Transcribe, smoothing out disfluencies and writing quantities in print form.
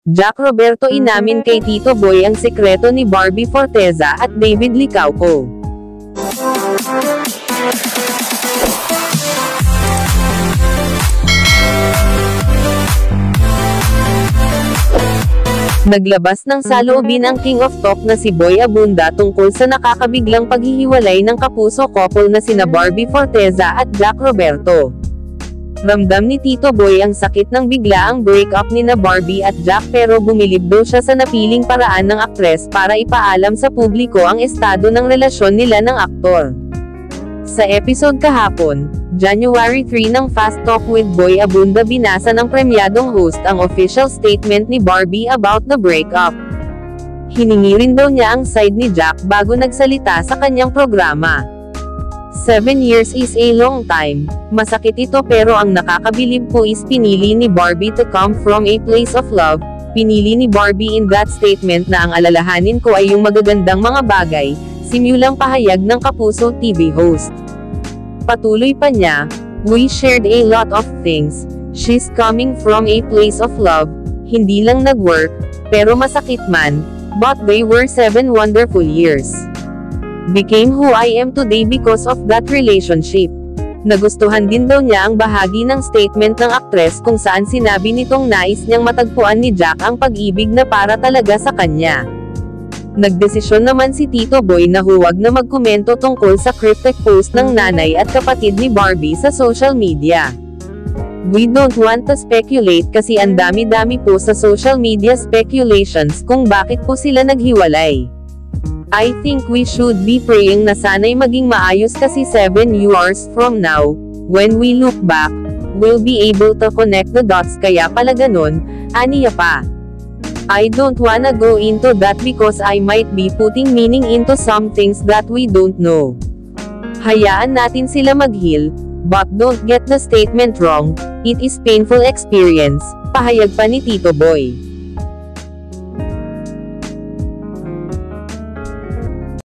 Jack Roberto inamin kay Tito Boy ang sekreto ni Barbie Forteza at David Licauco. Naglabas ng saloobin ang King of Talk na si Boy Abunda tungkol sa nakakabiglang paghihiwalay ng kapuso couple na sina Barbie Forteza at Jack Roberto. Ramdam ni Tito Boy ang sakit ng biglaang breakup nina Barbie at Jack pero bumilib daw siya sa napiling paraan ng aktres para ipaalam sa publiko ang estado ng relasyon nila ng aktor. Sa episode kahapon, January 3 ng Fast Talk with Boy Abunda, binasa ng premyadong host ang official statement ni Barbie about the breakup. Hiningi rin daw niya ang side ni Jack bago nagsalita sa kanyang programa. 7 years is a long time. Masakit ito pero ang nakakabilib po is pinili ni Barbie to come from a place of love. Pinili ni Barbie in that statement na ang alalahanin ko ay yung magagandang mga bagay, simulang pahayag ng Kapuso TV host. Patuloy pa niya, we shared a lot of things. She's coming from a place of love. Hindi lang nag-work, pero masakit man, but they were 7 wonderful years. Became who I am today because of that relationship. Nagustuhan din daw niya ang bahagi ng statement ng aktres kung saan sinabi nitong nais niyang matagpuan ni Jack ang pag-ibig na para talaga sa kanya. Nagdesisyon naman si Tito Boy na huwag na magkomento tungkol sa cryptic post ng nanay at kapatid ni Barbie sa social media. We don't want to speculate kasi ang dami-dami po sa social media speculations kung bakit po sila naghiwalay. I think we should be praying na sana'y maging maayos kasi 7 years from now, when we look back, we'll be able to connect the dots kaya pala ganun, aniya pa. I don't wanna go into that because I might be putting meaning into some things that we don't know. Hayaan natin sila mag-heal, but don't get the statement wrong, it is painful experience, pahayag pa ni Tito Boy.